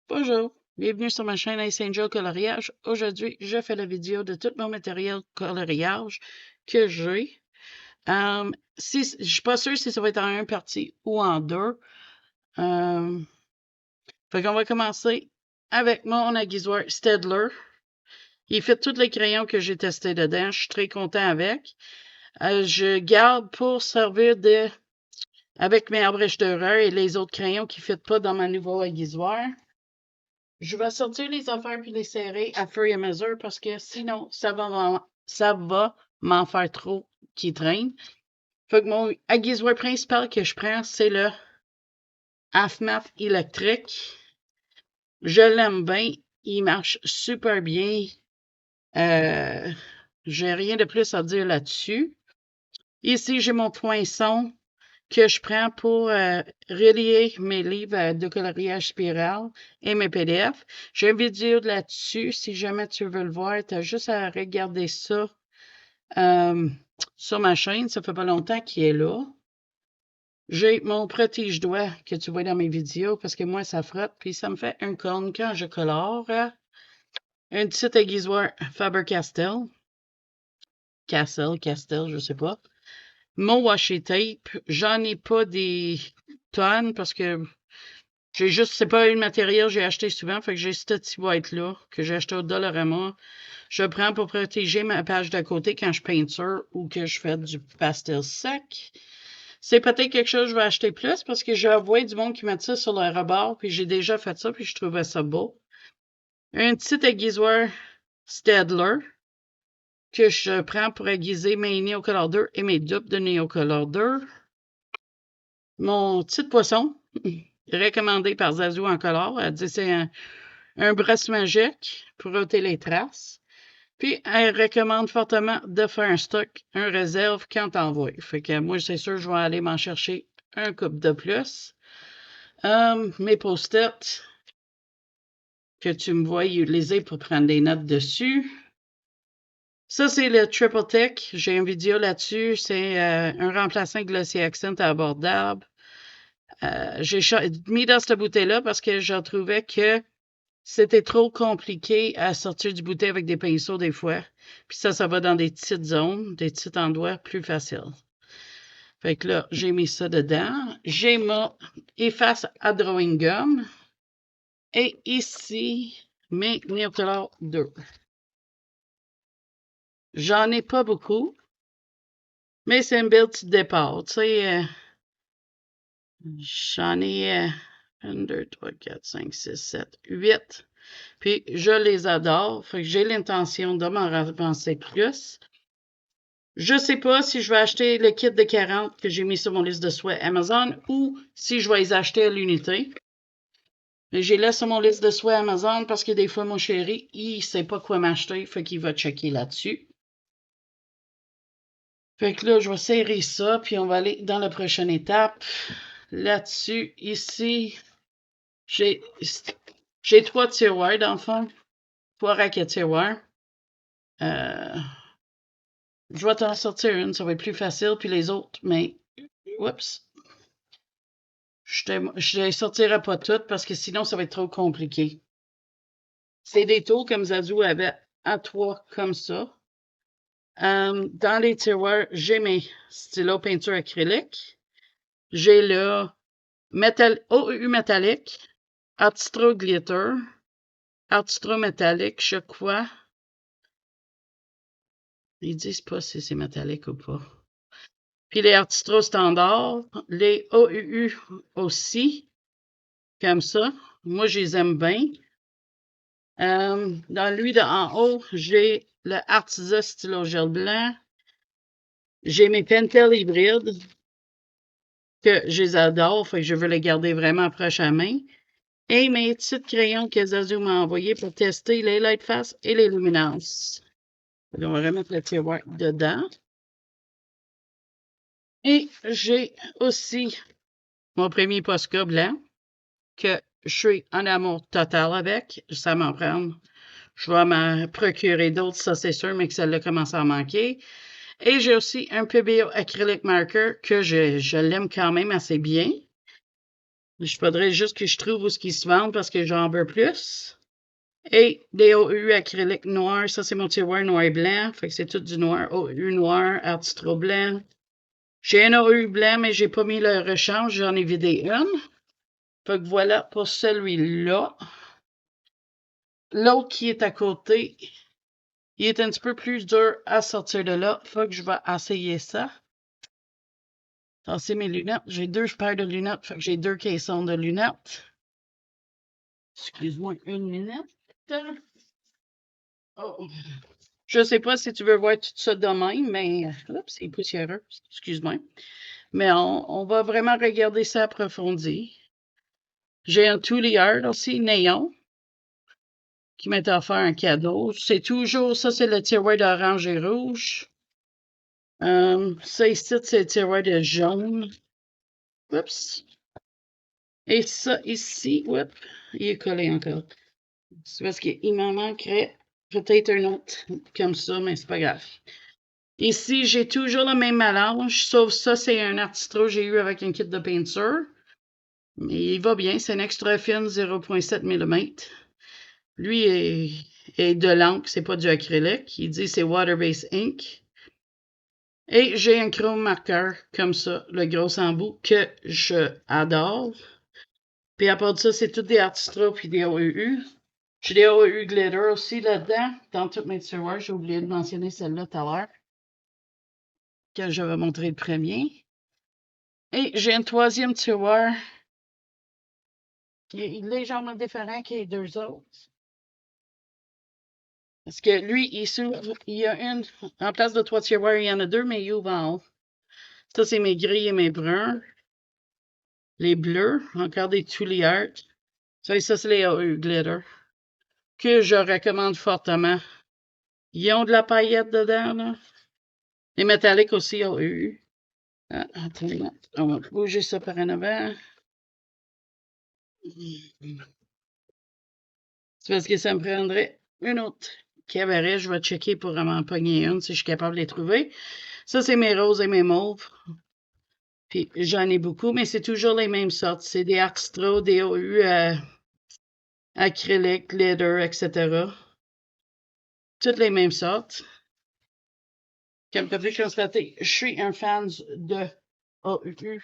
Bonjour, bienvenue sur ma chaîne Ice Angel Coloriage. Aujourd'hui, je fais la vidéo de tout mon matériel coloriage que j'ai. Je ne suis pas sûre si ça va être en une partie ou en deux. Fait qu'on va commencer avec mon aiguisoir Staedtler. Il fait tous les crayons que j'ai testés dedans. Je suis très content avec. Je garde pour servir avec mes abrèches d'horreur et les autres crayons qui ne fitent pas dans ma nouveau aiguisoir. Je vais sortir les affaires puis les serrer à fur et à mesure parce que sinon, ça va m'en faire trop qui traîne. Fait que mon aiguisoir principal que je prends, c'est le AFMAF électrique. Je l'aime bien. Il marche super bien. J'ai rien de plus à dire là-dessus. Ici, j'ai mon poinçon que je prends pour relier mes livres de coloriage spirale et mes PDF. J'ai une vidéo là-dessus. Si jamais tu veux le voir, tu as juste à regarder ça sur ma chaîne. Ça fait pas longtemps qu'il est là. J'ai mon protège-doigt que tu vois dans mes vidéos parce que moi, ça frotte. Puis ça me fait un cône quand je colore. Un petit aiguisoir Faber-Castell. Castel, je sais pas. Mon washi tape, j'en ai pas des tonnes parce que j'ai juste, c'est pas le matériel que j'ai acheté souvent, fait que j'ai cette petite boîte-là que j'ai acheté au Dollarama. Je prends pour protéger ma page d'à côté quand je peinture ou que je fais du pastel sec. C'est peut-être quelque chose que je vais acheter plus parce que j'ai vu du monde qui met ça sur le rebord, puis j'ai déjà fait ça, puis je trouvais ça beau. Un petit aiguisoir Staedtler que je prends pour aiguiser mes Neocolor 2 et mes dupes de Neocolor 2. Mon petit poisson, recommandé par Zazou en color. Elle dit que c'est un brosse magique pour ôter les traces. Puis, elle recommande fortement de faire un stock, un réserve quand t'envoies. Fait que moi, c'est sûr, je vais aller m'en chercher un couple de plus. Mes post-it, que tu me vois utiliser pour prendre des notes dessus. Ça, c'est le Triple Tech. J'ai une vidéo là-dessus. C'est un remplaçant Glossy Accent abordable. J'ai mis dans cette bouteille-là parce que je trouvais que c'était trop compliqué à sortir du bouteille avec des pinceaux des fois. Puis ça va dans des petites zones, des petits endroits plus faciles. Fait que là, j'ai mis ça dedans. J'ai mon efface à drawing gum. Et ici, mes Neocolor 2. J'en ai pas beaucoup, mais c'est une belle petite départ. Tu sais, j'en ai 1, 2, 3, 4, 5, 6, 7, 8. Puis je les adore. Fait que j'ai l'intention de m'en ramasser plus. Je sais pas si je vais acheter le kit de 40 que j'ai mis sur mon liste de souhaits Amazon ou si je vais les acheter à l'unité. Mais j'ai laissé sur mon liste de souhaits Amazon parce que des fois, mon chéri, il sait pas quoi m'acheter. Fait qu'il va checker là-dessus. Fait que là, je vais serrer ça, puis on va aller dans la prochaine étape. Là-dessus, ici, j'ai 3 tiroirs, dans le fond. 3 raquettes tiroirs. Je vais t'en sortir une, ça va être plus facile, puis les autres, mais, oups, je les sortirai pas toutes parce que sinon, ça va être trop compliqué. C'est des tours comme Zazou avait à 3 comme ça. Dans les tiroirs, j'ai mes stylos peinture acrylique. J'ai le OU métallique, Artistro glitter, Artistro métallique, je crois. Ils disent pas si c'est métallique ou pas. Puis les Artistro standards, les OUU aussi, comme ça. Moi, je les aime bien. Dans lui d'en haut, j'ai le Artisa stylo gel blanc. J'ai mes Pentel hybrides que je les adore, fait que je veux les garder vraiment proches à main. Et mes petits crayons que Zazou m'a envoyés pour tester les Lightfast et les luminances. On va remettre le tiroir dedans. Et j'ai aussi mon premier Posca blanc que je suis en amour total avec. Ça m'en prend. Je vais m'en procurer d'autres, ça c'est sûr, mais que celle-là commence à manquer. Et j'ai aussi un PBO Acrylic Marker que je l'aime quand même assez bien. Il faudrait juste que je trouve où ce qu'ils se vendent parce que j'en veux plus. Et des OU acrylique noir. Ça, c'est mon tiroir noir et blanc. Fait que c'est tout du noir. OU noir, Artistro blanc. J'ai un OU blanc, mais j'ai pas mis le rechange. J'en ai vidé une. Fait que voilà pour celui-là. L'autre qui est à côté, il est un petit peu plus dur à sortir de là. Faut que je vais essayer ça. C'est mes lunettes. J'ai deux paires de lunettes. Fait que j'ai deux caissons de lunettes. Excuse-moi une minute. Oh. Je sais pas si tu veux voir tout ça de même, mais oups, c'est poussiéreux. Excuse-moi. Mais on va vraiment regarder ça approfondi. J'ai un Touliard aussi, néon, qui m'a offert un cadeau. C'est toujours, ça c'est le tiroir d'orange et rouge. Ça ici, c'est le tiroir de jaune. Oups. Et ça ici, oups, il est collé encore. C'est parce qu'il m'en manquerait peut-être un autre comme ça, mais c'est pas grave. Ici, j'ai toujours le même mélange, sauf ça, c'est un artistro que j'ai eu avec un kit de peinture. Mais il va bien, c'est un extra fine 0.7 mm. Lui est de l'encre, c'est pas du acrylique. Il dit c'est water-based ink. Et j'ai un chrome marqueur comme ça, le gros embout, que je adore. Puis à part de ça, c'est tout des artistros puis des OEU. J'ai des OEU glitter aussi là-dedans, dans toutes mes tiroirs. J'ai oublié de mentionner celle-là tout à l'heure, que je vais montrer le premier. Et j'ai un troisième tiroir qui est légèrement différent que les deux autres. Parce que lui, il s'ouvre, il y a une, en place de trois tiroirs, il y en a deux, mais il ouvre en haut. Ça, c'est mes gris et mes bruns. Les bleus, encore des Thule Art. Ça, c'est les AEU Glitter, que je recommande fortement. Ils ont de la paillette dedans, là. Les métalliques aussi, AEU. Ah, attends, on va bouger ça par en avant. C'est parce que ça me prendrait une autre cabaret. Je vais checker pour vraiment pogner une si je suis capable de les trouver. Ça, c'est mes roses et mes mauves. Puis j'en ai beaucoup, mais c'est toujours les mêmes sortes. C'est des Artistro, des OU acrylique, glitter, etc. Toutes les mêmes sortes. Comme tu as pu constater, je suis un fan de OU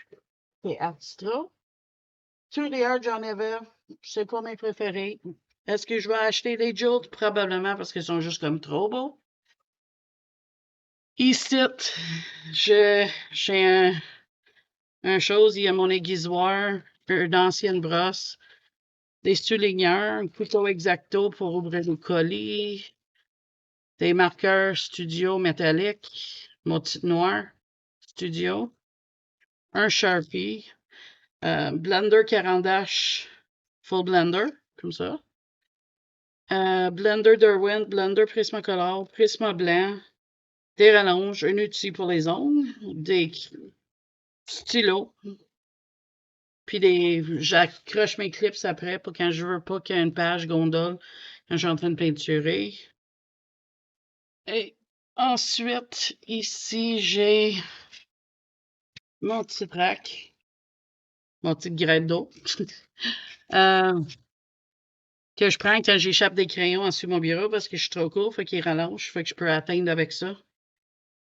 et Artistro. Tous les Art, j'en avais. C'est pas mes préférés. Est-ce que je vais acheter des Jolts? Probablement parce qu'ils sont juste comme trop beaux. Ici, j'ai un chose, il y a mon aiguisoir, une ancienne brosse, des souligneurs, un couteau X-Acto pour ouvrir le colis, des marqueurs studio métalliques, mon petit noir studio, un Sharpie, blender Carandache, full blender, comme ça, blender Derwent, blender Prismacolor, Prisma blanc, des rallonges, un outil pour les ongles, des stylos, puis j'accroche mes clips après pour quand je veux pas qu'il y ait une page gondole quand je suis en train de peinturer. Et ensuite, ici, j'ai mon petit rack, mon petit grain d'eau, que je prends quand j'échappe des crayons en dessous de mon bureau parce que je suis trop court, fait qu'il rallonge, fait que je peux atteindre avec ça.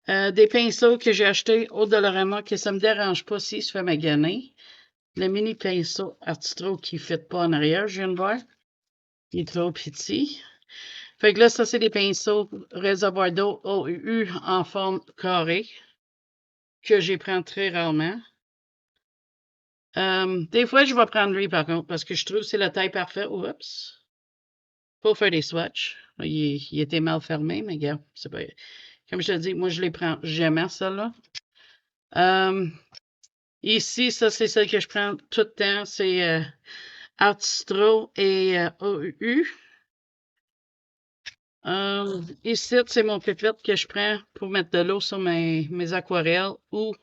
Des pinceaux que j'ai achetés au Dollarama, que ça me dérange pas si je fais maganer. Le mini pinceau Artistro qui ne fit pas en arrière, je viens de voir. Il est trop petit. Fait que là, ça, c'est des pinceaux réservoir d'eau OU en forme carrée que j'y prends très rarement. Des fois, je vais prendre lui, par contre, parce que je trouve que c'est la taille parfaite. Oups. Pour faire des swatchs. Il était mal fermé, mais regarde, c'est pas... Comme je te dis, moi, je les prends jamais, celle-là. Ici, ça, c'est celle que je prends tout le temps. C'est Artistro et OU. Ici, c'est mon pipette que je prends pour mettre de l'eau sur mes aquarelles ou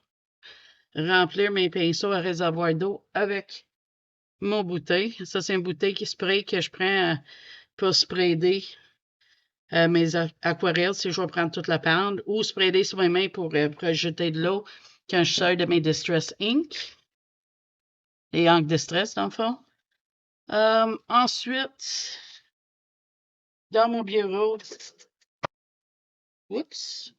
remplir mes pinceaux à réservoir d'eau avec mon bouteille. Ça, c'est une bouteille qui spray que je prends pour sprayer mes aquarelles si je vais prendre toute la pente ou sprayer sur mes mains pour jeter de l'eau quand je sors de mes Distress Ink. les angles de stress, dans le fond. Ensuite, dans mon bureau, oups,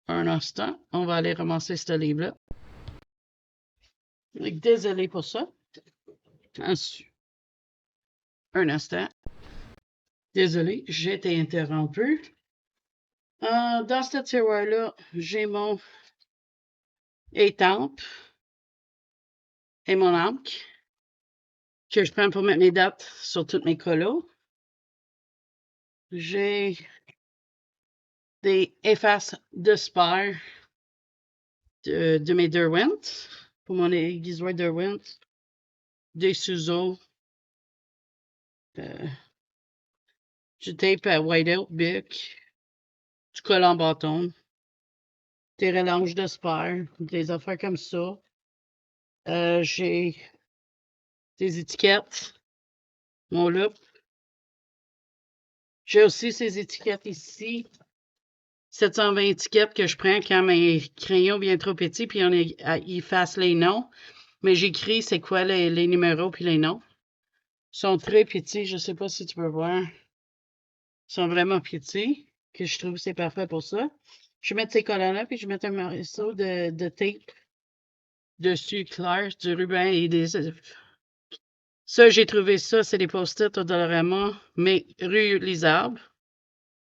un instant, on va aller ramasser ce livre-là. Désolé pour ça. Un instant. Désolé, j'ai été interrompu. Dans ce tiroir-là, j'ai mon étampe et mon encre que je prends pour mettre mes dates sur toutes mes colos. J'ai des effaces de spare de mes Derwent pour mon aiguisoir Derwent, des ciseaux, du tape à whiteout bic, du collant bâton, des relanges de spare, des affaires comme ça. J'ai des étiquettes, mon loop. J'ai aussi ces étiquettes ici. 720 étiquettes que je prends quand mes crayons viennent trop petits, puis ils effacent les noms. Mais j'écris c'est quoi les numéros puis les noms. Ils sont très petits, je sais pas si tu peux voir. Ils sont vraiment petits, que je trouve que c'est parfait pour ça. Je vais mettre ces collants-là, puis je vais mettre un morceau de tape dessus clair, du ruban et des... Ça, j'ai trouvé ça, c'est des post-it au Dollarama, mais réutilisables.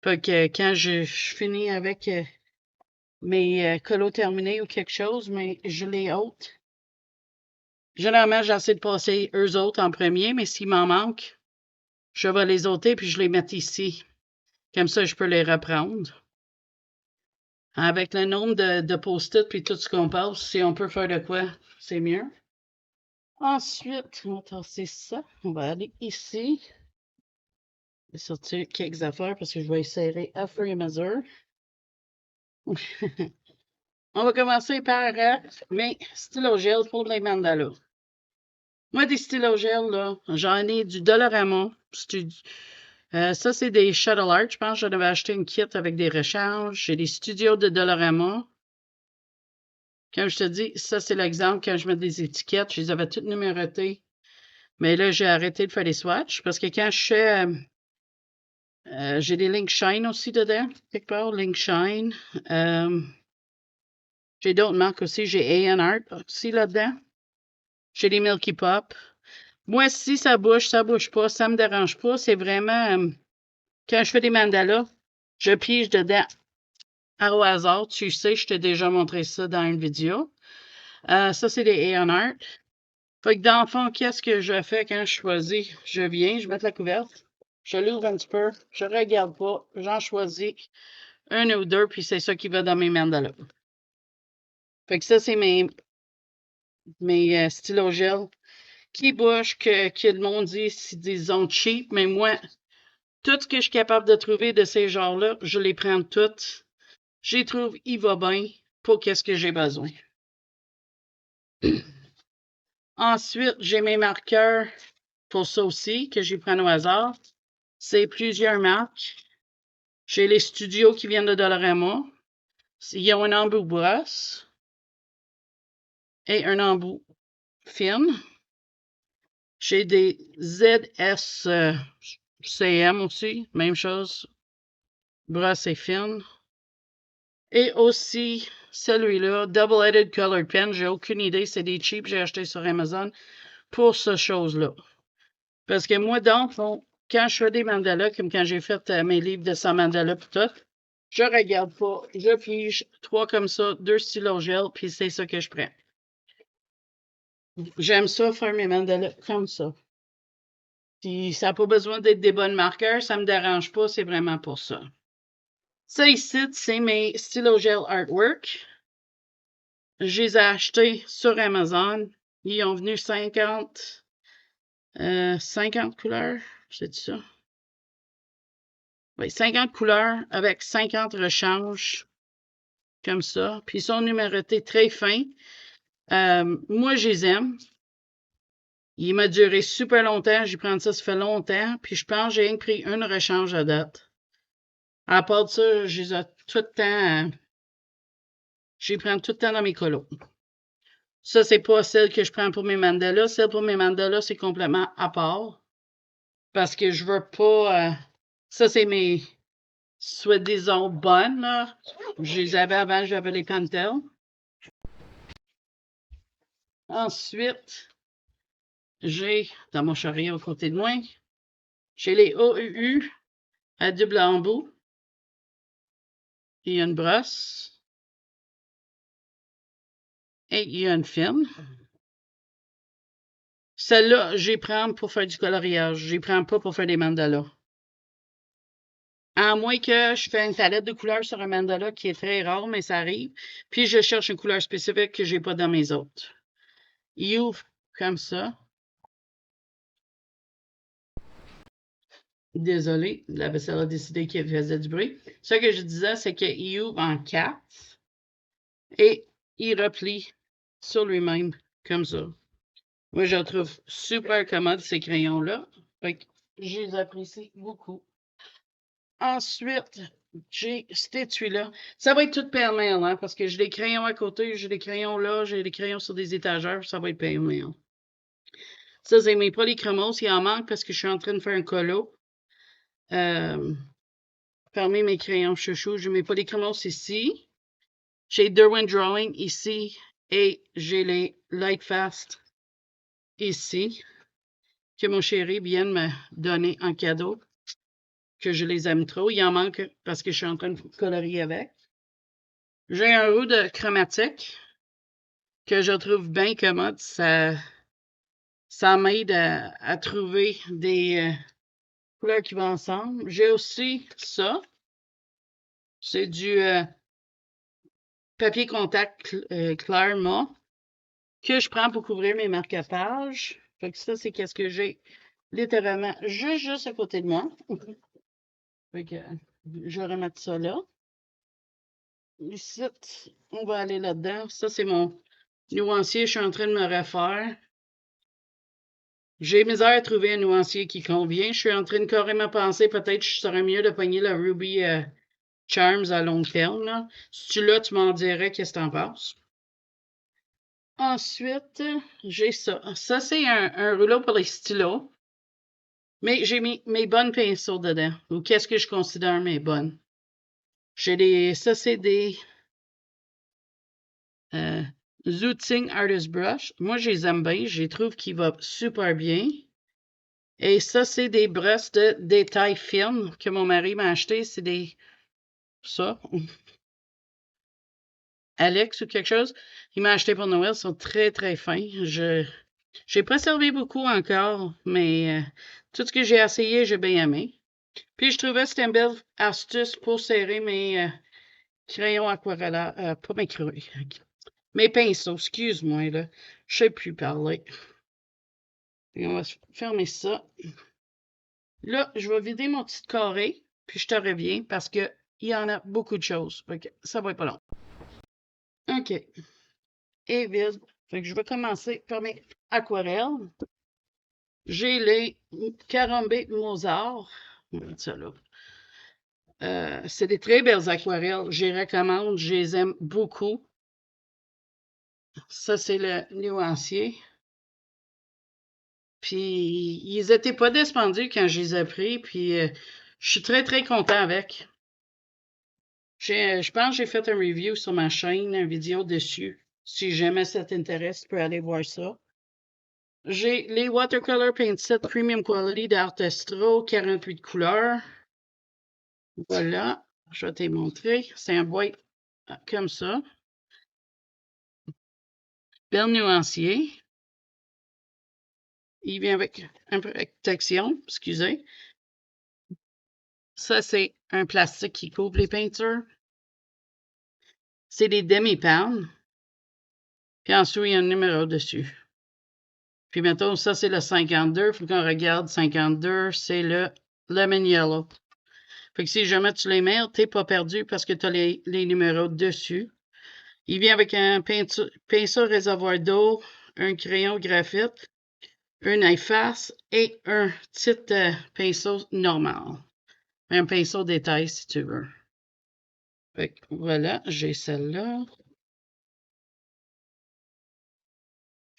Fait que quand je finis avec mes colos terminés ou quelque chose, mais je les ôte. Généralement, j'essaie de passer eux autres en premier, mais s'il m'en manque, je vais les ôter puis je les mets ici. Comme ça, je peux les reprendre. Avec le nombre de post-it puis tout ce qu'on passe, si on peut faire de quoi, c'est mieux. Ensuite, on va tasser ça. On va aller ici. Je vais sortir quelques affaires parce que je vais essayer à fur et à mesure. On va commencer par mes stylos gel pour les mandalas. Moi, des stylos gel, là, j'en ai du Dollarama. Ça, c'est des Shuttle Art. Je pense que j'en avais acheté une kit avec des rechanges. J'ai des studios de Dollarama. Comme je te dis, ça, c'est l'exemple quand je mets des étiquettes. Je les avais toutes numérotées. Mais là, j'ai arrêté de faire les swatchs parce que quand je fais... j'ai des Link Shine aussi dedans, quelque part. Link Shine. J'ai d'autres marques aussi. J'ai A&R Art aussi là-dedans. J'ai des Milky Pop. Moi, si ça bouge pas, ça me dérange pas. C'est vraiment... quand je fais des mandalas, je pige dedans au hasard. Tu sais, je t'ai déjà montré ça dans une vidéo. Ça, c'est des A&R Art. Fait que dans le fond, qu'est-ce que je fais quand je choisis? Je viens, je mets la couverte, je l'ouvre un petit peu, je regarde pas, j'en choisis un ou deux, puis c'est ça qui va dans mes mandalas. Fait que ça, c'est mes stylos gel qui bougent, que le monde dit, c'est disons cheap, mais moi, tout ce que je suis capable de trouver de ces genres-là, je les prends toutes. Je les trouve, il va bien pour qu'est-ce que j'ai besoin. Ensuite, j'ai mes marqueurs pour ça aussi, que j'y prends au hasard. C'est plusieurs marques. J'ai les studios qui viennent de Dollarama. Ils ont un embout brosse et un embout fine. J'ai des ZSCM aussi, même chose, brosse et fine. Et aussi celui-là, Double-Headed Colored Pen. J'ai aucune idée, c'est des cheap, j'ai acheté sur Amazon pour ce chose-là. Parce que moi, dans le fond, quand je fais des mandalas, comme quand j'ai fait mes livres de 100 mandalas et tout, je regarde pas, je pige 3 comme ça, 2 stylos gel, puis c'est ça que je prends. J'aime ça faire mes mandalas comme ça. Puis ça n'a pas besoin d'être des bonnes marqueurs, ça me dérange pas, c'est vraiment pour ça. Ça ici, c'est mes stylos gel artwork. Je les ai achetés sur Amazon. Ils ont venu 50 couleurs, je dis ça. Oui, 50 couleurs avec 50 rechanges, comme ça. Puis ils sont numérotés très fins. Moi, je les aime. Il m'a duré super longtemps. J'ai pris ça fait longtemps. Puis je pense que j'ai pris une rechange à date. À part de ça, je les ai tout le temps... J'y prends tout le temps dans mes colos. Ça, c'est pas celle que je prends pour mes mandalas. Celle pour mes mandalas, c'est complètement à part. Parce que je veux pas... ça, c'est mes soi-disant bonnes, là. Je les avais avant, j'avais les Pentel. Ensuite, j'ai, dans mon chariot à côté de moi, j'ai les OUU à double embout. Il y a une brosse. Et il y a une firme. Celle-là, j'y prends pour faire du coloriage. J'y prends pas pour faire des mandalas. À moins que je fais une palette de couleurs sur un mandala qui est très rare, mais ça arrive. Puis je cherche une couleur spécifique que j'ai pas dans mes autres. Il ouvre comme ça. Désolé, la vaisselle a décidé qu'elle faisait du bruit. Ce que je disais, c'est qu'il ouvre en 4 et il replie sur lui-même comme ça. Moi, je trouve super commode ces crayons-là. Fait que je les apprécie beaucoup. Ensuite, j'ai cet étui-là. Ça va être tout pêle-mêle, hein, parce que j'ai des crayons à côté, j'ai des crayons là, j'ai des crayons sur des étagères, ça va être pêle-mêle. Ça, c'est mes polychromos. Il en manque parce que je suis en train de faire un colo. Parmi mes crayons chouchous, j'ai mes polychromos ici. J'ai Derwent Drawing ici. Et j'ai les Lightfast ici, que mon chéri vient de me donner en cadeau, que je les aime trop. Il en manque parce que je suis en train de colorier avec. J'ai un roux de chromatique que je trouve bien commode. Ça m'aide à trouver des couleurs qui vont ensemble. J'ai aussi ça. C'est du papier contact Claremont que je prends pour couvrir mes marque-pages. Fait que ça, c'est qu'est-ce que j'ai littéralement juste à côté de moi. Fait que je vais remettre ça là. Ici, on va aller là-dedans. Ça, c'est mon nuancier. Je suis en train de me refaire. J'ai misère à trouver un nuancier qui convient. Je suis en train de carrément penser peut-être que je serais mieux de pogner la Ruby Charms à long terme. Là. Si tu l'as, tu m'en dirais qu'est-ce que t'en penses. Ensuite, j'ai ça. Ça, c'est un rouleau pour les stylos. Mais j'ai mis mes bonnes pinceaux dedans. Ou qu'est-ce que je considère mes bonnes? J'ai des. Ça, c'est des Zooting Artist Brush. Moi, je les aime bien. Je les trouve qu'ils vont super bien. Et ça, c'est des brosses de détail film que mon mari m'a acheté. C'est des. Ça. Alex ou quelque chose. Il m'a acheté pour Noël. Ils sont très, très fins. J'ai pas servi beaucoup encore, mais tout ce que j'ai essayé, j'ai bien aimé. Puis je trouvais que c'était une belle astuce pour serrer mes crayons aquarelles. Pas mes crayons. Mes pinceaux, excuse-moi, là. Je sais plus parler. Et on va fermer ça. Là, je vais vider mon petit carré, puis je te reviens parce qu'il y en a beaucoup de choses. Fait que ça va être pas long. OK. Et vide. Fait que je vais commencer par mes aquarelles. J'ai les Carambé Mozart. On va mettre ça là. C'est des très belles aquarelles. Je les recommande. Je les aime beaucoup. Ça, c'est le nuancier. Puis, ils étaient pas dispendieux quand je les ai pris. Puis, je suis très, très content avec. Je pense que j'ai fait un review sur ma chaîne, une vidéo dessus. Si jamais ça t'intéresse, tu peux aller voir ça. J'ai les Watercolor Paint Set Premium Quality d'Artestro, 48 couleurs. Voilà, je vais te les montrer. C'est un boîte comme ça. Belle nuancier. Il vient avec une protection, excusez. Ça, c'est un plastique qui couvre les peintures. C'est des demi-pannes. Puis ensuite, il y a un numéro dessus. Puis mettons, ça, c'est le 52. Il faut qu'on regarde 52. C'est le Lemon Yellow. Fait que si jamais tu les mets, t'es pas perdu parce que tu as les numéros dessus. Il vient avec un pinceau réservoir d'eau, un crayon graphite, un efface et un petit pinceau normal. Un pinceau détail si tu veux. Fait que voilà, j'ai celle-là.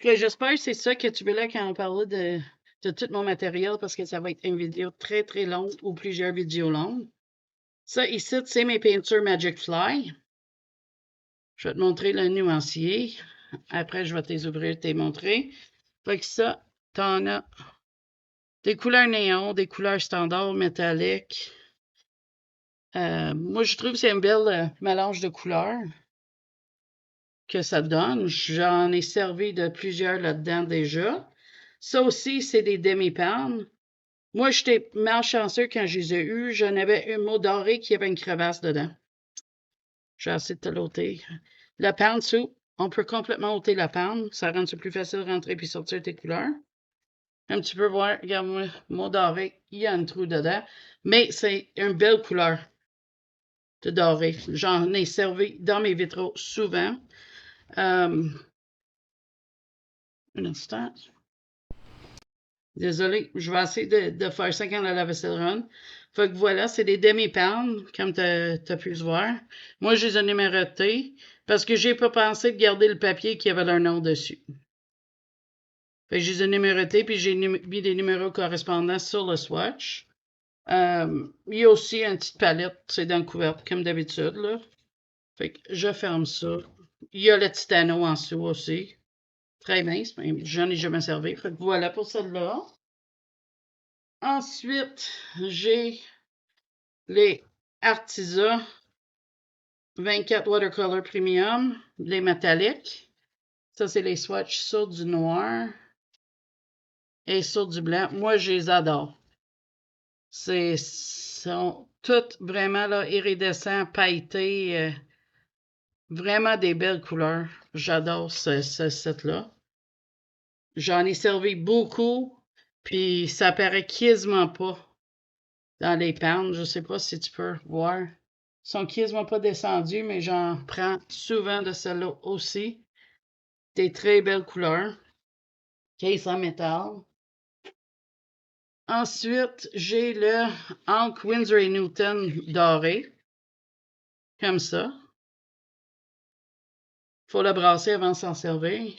J'espère que c'est ça que tu voulais quand on parlait de tout mon matériel parce que ça va être une vidéo très, très longue ou plusieurs vidéos longues. Ça, ici, c'est mes peintures Magic Fly. Je vais te montrer le nuancier. Après, je vais te les ouvrir, te les montrer. Fait que ça, t'en as des couleurs néon, des couleurs standards, métalliques. Moi, je trouve que c'est un bel mélange de couleurs que ça donne. J'en ai servi de plusieurs là-dedans déjà. Ça aussi, c'est des demi-pannes. Moi, j'étais malchanceux quand je les ai eus. J'en avais un mot doré qui avait une crevasse dedans. J'ai essayé de te l'ôter. La panne soupe, on peut complètement ôter la panne. Ça rend plus facile de rentrer puis sortir tes couleurs. Un petit peu voir, regarde-moi, mot doré, il y a un trou dedans. Mais c'est une belle couleur de doré. J'en ai servi dans mes vitraux souvent. Un instant. Désolé, je vais essayer de faire ça quand la vaisselle run. Fait que voilà, c'est des demi-pannes, comme tu as pu voir. Moi, je les ai numérotés parce que j'ai pas pensé de garder le papier qui avait leur nom dessus. Fait que je les ai numérotés, puis j'ai mis des numéros correspondants sur le swatch. Il y a aussi une petite palette, c'est dans le couvercle, comme d'habitude, là. Fait que je ferme ça. Il y a le petit anneau en dessous aussi. Très mince, mais j'en ai jamais servi. Fait que voilà pour celle-là. Ensuite, j'ai les Artisa 24 Watercolor Premium, les métalliques. Ça, c'est les swatchs sur du noir et sur du blanc. Moi, je les adore. Sont toutes vraiment là, iridescents, pailletés. Vraiment des belles couleurs. J'adore ce set-là. J'en ai servi beaucoup, puis ça paraît quasiment pas dans les pannes. Je sais pas si tu peux voir. Ils sont quasiment pas descendus, mais j'en prends souvent de celle-là aussi. Des très belles couleurs. Case en métal. Ensuite, j'ai le Hank Winsor & Newton doré. Comme ça. Faut le brasser avant de s'en servir.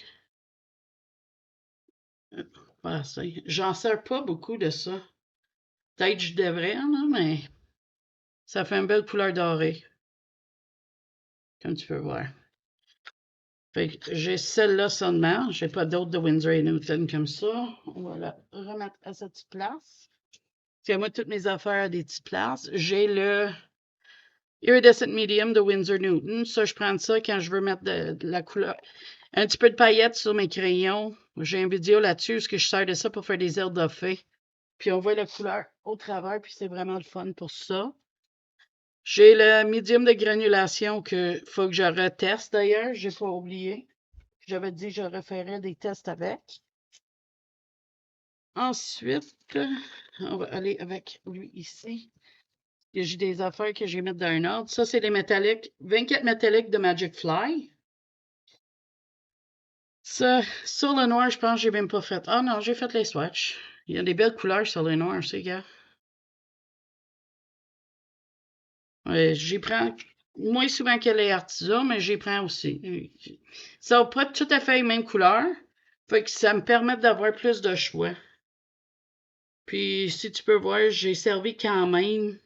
J'en sers pas beaucoup de ça. Peut-être que je devrais, là, mais ça fait une belle couleur dorée. Comme tu peux voir. Fait que j'ai celle-là seulement. J'ai pas d'autres de Winsor & Newton comme ça. On va la remettre à sa petite place. Parce que moi, toutes mes affaires à des petites places. J'ai le Iridescent Medium de Winsor & Newton. Ça, je prends ça quand je veux mettre de la couleur. Un petit peu de paillettes sur mes crayons. J'ai une vidéo là-dessus parce que je sers de ça pour faire des airs de fée. Puis on voit la couleur au travers, puis c'est vraiment le fun pour ça. J'ai le médium de granulation que faut que je reteste d'ailleurs. J'ai pas oublié. J'avais dit que je referais des tests avec. Ensuite, on va aller avec lui ici. J'ai des affaires que je vais mettre dans un ordre. Ça, c'est les métalliques. 24 métalliques de Magic Fly. Ça, sur le noir, je pense que j'ai même pas fait. Ah non, j'ai fait les swatchs. Il y a des belles couleurs sur le noir, ces gars. J'y prends moins souvent que les Artisa, mais j'y prends aussi. Ça n'a pas tout à fait les mêmes couleurs. Fait que ça me permet d'avoir plus de choix. Puis, si tu peux voir, j'ai servi quand même.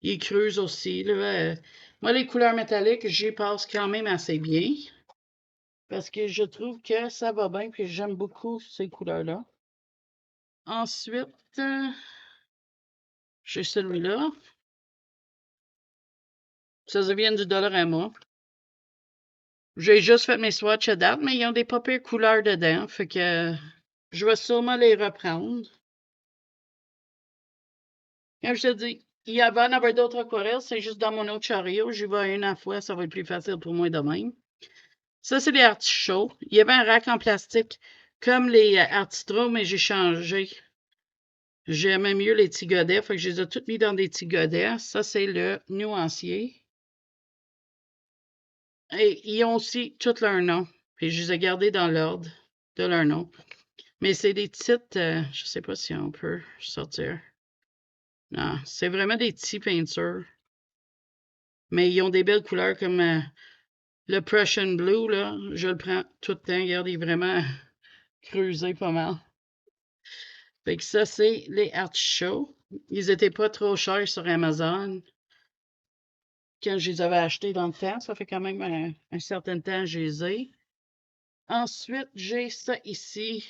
Ils creusent aussi. Là. Moi, les couleurs métalliques, j'y passe quand même assez bien. Parce que je trouve que ça va bien, puis j'aime beaucoup ces couleurs-là. Ensuite, j'ai celui-là. Ça vient du Dollarama. J'ai juste fait mes swatchs à date, mais ils ont des pas pires couleurs dedans. Fait que je vais sûrement les reprendre. Comme je te dis, il va en avoir d'autres aquarelles. C'est juste dans mon autre chariot. J'y vais une à la fois. Ça va être plus facile pour moi de même. Ça, c'est les artichauts. Il y avait un rack en plastique comme les artistros, mais j'ai changé. J'aimais mieux les petits godets. Fait que je les ai toutes mis dans des petits godets. Ça, c'est le nuancier. Et ils ont aussi tous leurs noms. Puis je les ai gardés dans l'ordre de leur nom. Mais c'est des petites. Je sais pas si on peut sortir. Non, c'est vraiment des petits peintures. Mais ils ont des belles couleurs comme le Prussian Blue, là. Je le prends tout le temps. Regarde, il est vraiment creusé pas mal. Fait que ça, c'est les artichauts. Ils étaient pas trop chers sur Amazon quand je les avais achetés dans le temps. Ça fait quand même un certain temps que je les ai. Ensuite, j'ai ça ici.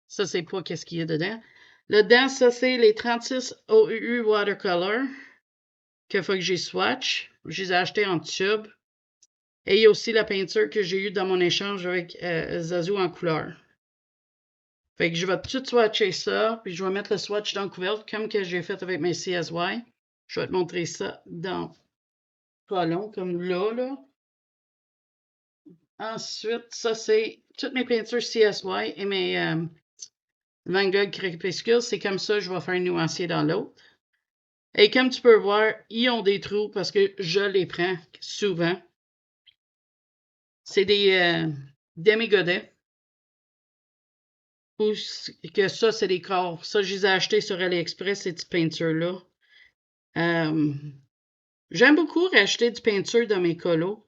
Ça, c'est pas qu'est-ce qu'il y a dedans. Là-dedans, ça, c'est les 36 OUU Watercolor qu'il faut que j'ai swatch. Je les ai achetés en tube. Et il y a aussi la peinture que j'ai eue dans mon échange avec Zazu en couleur. Fait que je vais tout swatcher ça, puis je vais mettre le swatch dans le couvercle comme que j'ai fait avec mes CSY. Je vais te montrer ça dans pas long, comme là. Ensuite, ça c'est toutes mes peintures CSY et mes Van Gogh Crépuscule. C'est comme ça que je vais faire un nuancier dans l'autre. Et comme tu peux voir, ils ont des trous parce que je les prends souvent. C'est des demi-godets. Ou que ça, c'est des corps. Ça, je les ai achetés sur AliExpress, ces petites peintures-là. J'aime beaucoup racheter du peinture dans mes colos.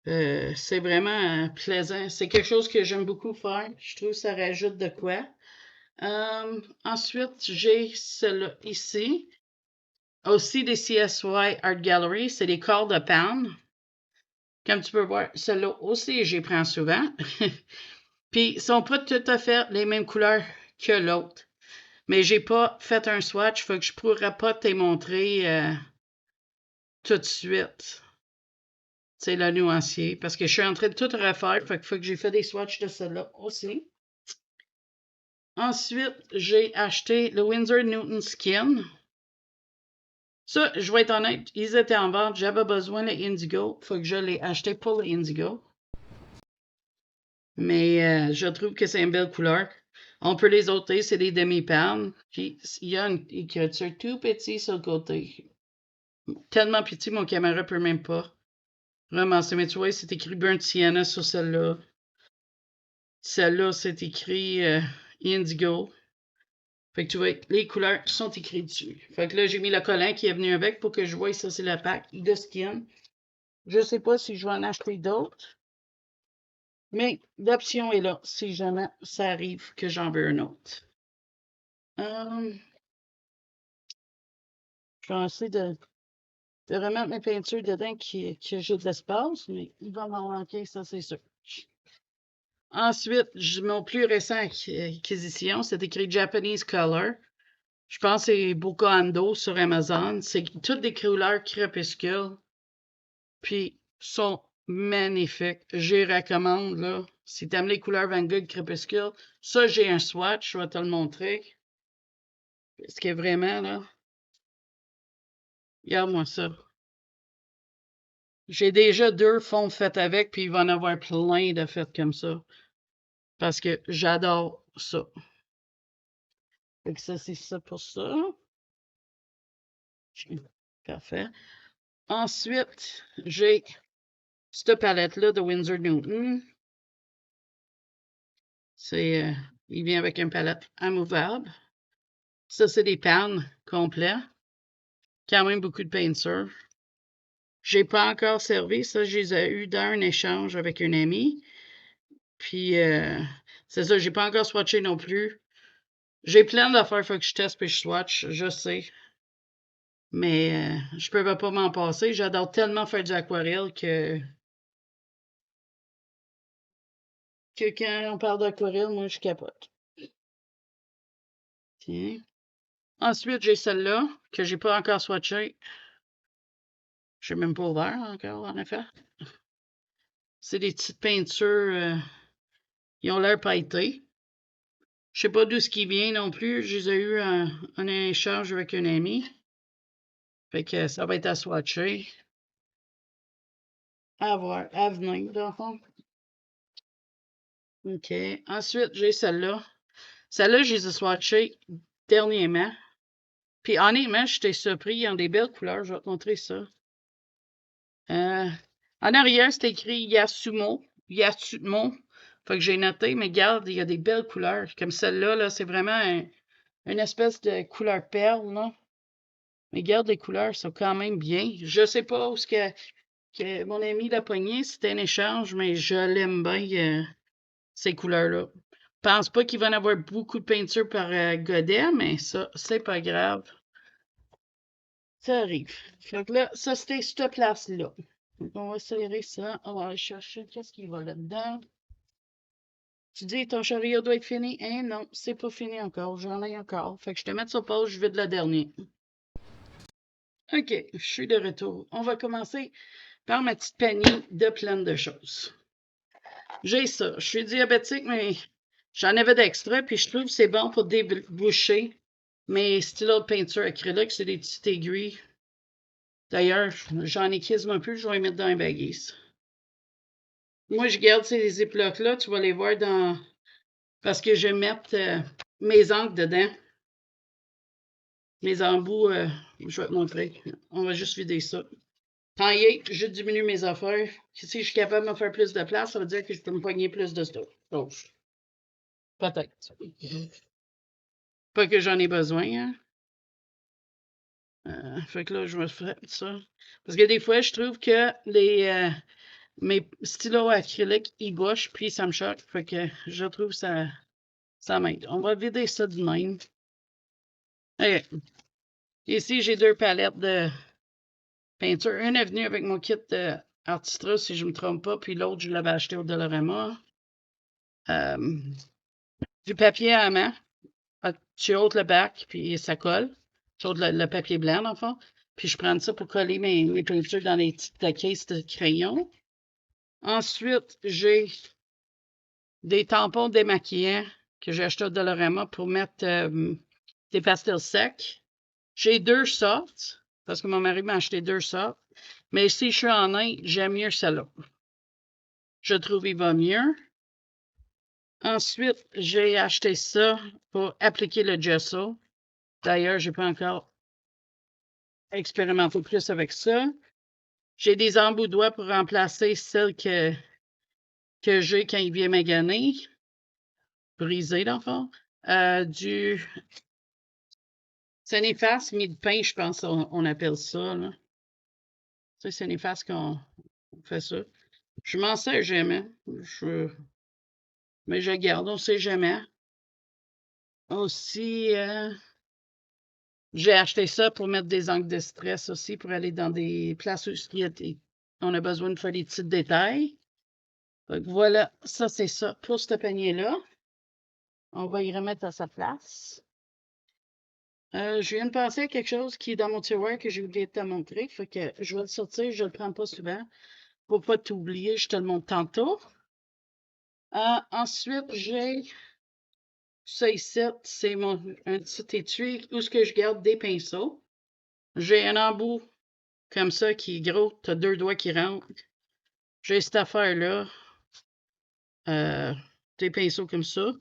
C'est vraiment plaisant. C'est quelque chose que j'aime beaucoup faire. Je trouve que ça rajoute de quoi. Ensuite, j'ai celle-là ici. Aussi des CSY Art Gallery. C'est des corps de panne. Comme tu peux voir, celle-là aussi, j'y prends souvent. Puis, ils sont pas tout à fait les mêmes couleurs que l'autre. Mais j'ai pas fait un swatch, fait que je pourrais pas te les montrer tout de suite. C'est le nuancier, parce que je suis en train de tout refaire, fait qu'il faut que j'ai fait des swatchs de celle-là aussi. Ensuite, j'ai acheté le Winsor Newton Skin. Ça, je vais être honnête, ils étaient en vente, j'avais besoin de Indigo, faut que je l'ai acheté pour le Indigo. Mais je trouve que c'est une belle couleur. On peut les ôter, c'est des demi-pannes. Puis, il y a une écriture tout petit sur le côté. Tellement petit, mon caméra peut même pas ramasser. Mais tu vois, c'est écrit Burnt Sienna sur celle-là. Celle-là, c'est écrit Indigo. Fait que tu vois, les couleurs sont écrites dessus. Fait que là, j'ai mis le collant qui est venu avec pour que je voie ça, c'est le pack de skin. Je sais pas si je vais en acheter d'autres. Mais l'option est là, si jamais ça arrive que j'en veux un autre. Je vais essayer de remettre mes peintures dedans que j'ai de l'espace, mais il va m'en manquer, ça c'est sûr. Ensuite, mon plus récent acquisition, c'est écrit Japanese Color. Je pense que c'est Bokando sur Amazon. C'est toutes des couleurs crépuscules. Puis, sont magnifiques. Je les recommande, là. Si t'aimes les couleurs Van Gogh crépuscule, ça, j'ai un swatch. Je vais te le montrer. Ce qui est vraiment, là. Regarde-moi ça. J'ai déjà 2 fonds faits avec, puis il va en avoir plein de faits comme ça. Parce que j'adore ça. Fait que ça, c'est ça pour ça. Parfait. Ensuite, j'ai cette palette-là de Winsor Newton. C'est, il vient avec une palette immovable. Ça, c'est des pannes complets. Quand même beaucoup de peinture. J'ai pas encore servi. Ça, je les ai eu dans un échange avec une amie. Puis, c'est ça, j'ai pas encore swatché non plus. J'ai plein d'affaires, faut que je teste puis je swatch, je sais. Mais je peux pas m'en passer. J'adore tellement faire du aquarelle que quand on parle d'aquarelle, moi, je capote. Tiens. Ensuite, j'ai celle-là que j'ai pas encore swatché. Je n'ai même pas ouvert encore, en effet. C'est des petites peintures. Ils ont l'air pailletés. Je sais pas d'où ce qui vient non plus. Je les ai eu en échange avec une amie. Fait que ça va être à swatcher. À voir, à venir, dans le fond. OK. Ensuite, j'ai celle-là. Celle-là, je les ai swatchées dernièrement. Puis honnêtement, j'étais surpris. Ils ont des belles couleurs. Je vais te montrer ça. En arrière, c'est écrit Yasumo. Yasumo. Fait que j'ai noté, mais regarde, il y a des belles couleurs. Comme celle-là, là, c'est vraiment une espèce de couleur perle, là. Mais regarde, les couleurs sont quand même bien. Je sais pas où ce que mon ami l'a pogné. C'était un échange, mais je l'aime bien, ces couleurs-là. pense pas qu'il va y en avoir beaucoup de peinture par godet, mais ça, c'est pas grave. Ça arrive. Fait que là, ça, c'était cette place-là. Donc, on va serrer ça. On va aller chercher qu'est-ce qu'il va là-dedans. Tu dis, ton chariot doit être fini? Hein? Non, c'est pas fini encore. J'en ai encore. Fait que je te mets sur pause, je vais de la dernière. OK, je suis de retour. On va commencer par ma petite panier de plein de choses. J'ai ça. Je suis diabétique, mais j'en avais d'extra, puis je trouve que c'est bon pour déboucher mes stylos de peinture acrylique. C'est des petites aiguilles. D'ailleurs, j'en ai quasiment un peu, je vais les mettre dans un baguette. Moi, je garde ces ziplocs-là, tu vas les voir dans... Parce que je vais mettre mes encres dedans. Mes embouts, je vais te montrer. On va juste vider ça. Quand il est, je diminue mes affaires. Si je suis capable de me faire plus de place, ça veut dire que je peux me pogner plus de stock. Donc, peut-être. Pas que j'en ai besoin, hein. Fait que là, je me fais ça. Parce que des fois, je trouve que mes stylos acryliques, ils bouchent, puis ça me choque. Fait que je trouve ça m'aide. On va vider ça de même. Et ici, j'ai 2 palettes de peinture. Une est venue avec mon kit Artistra, si je ne me trompe pas, puis l'autre, je l'avais acheté au Dollarama. Du papier à main. Tu ôtes le bac, puis ça colle. Tu ôtes le papier blanc, dans le fond. Puis je prends ça pour coller mes peintures dans les petites caisses de crayons. Ensuite, j'ai des tampons démaquillants que j'ai achetés au Dollarama pour mettre des pastels secs. J'ai 2 sortes, parce que mon mari m'a acheté 2 sortes. Mais si je suis en Inde, j'aime mieux celle-là. Je trouve qu'il va mieux. Ensuite, j'ai acheté ça pour appliquer le gesso. D'ailleurs, je n'ai pas encore expérimenté plus avec ça. J'ai des embouts de doigts pour remplacer celles que j'ai quand il vient maganer. Brisé, dans le fond. Du Sénéfas mis de pain, je pense on appelle ça. Là. C'est Sénéfas qu'on fait ça. Je m'en sers jamais. Mais je garde, on ne sait jamais. Aussi, j'ai acheté ça pour mettre des angles de stress aussi, pour aller dans des places où on a besoin de faire des petits détails. Donc voilà, ça c'est ça pour ce panier-là. On va y remettre à sa place. Je viens de penser à quelque chose qui est dans mon tiroir que j'ai oublié de te montrer. Fait que je vais le sortir, je le prends pas souvent. Pour pas t'oublier, je te le montre tantôt. Ensuite, j'ai ça ici, c'est un petit étui où ce que je garde des pinceaux. J'ai un embout comme ça qui est gros, tu as 2 doigts qui rentrent. J'ai cette affaire-là. Des pinceaux comme ça.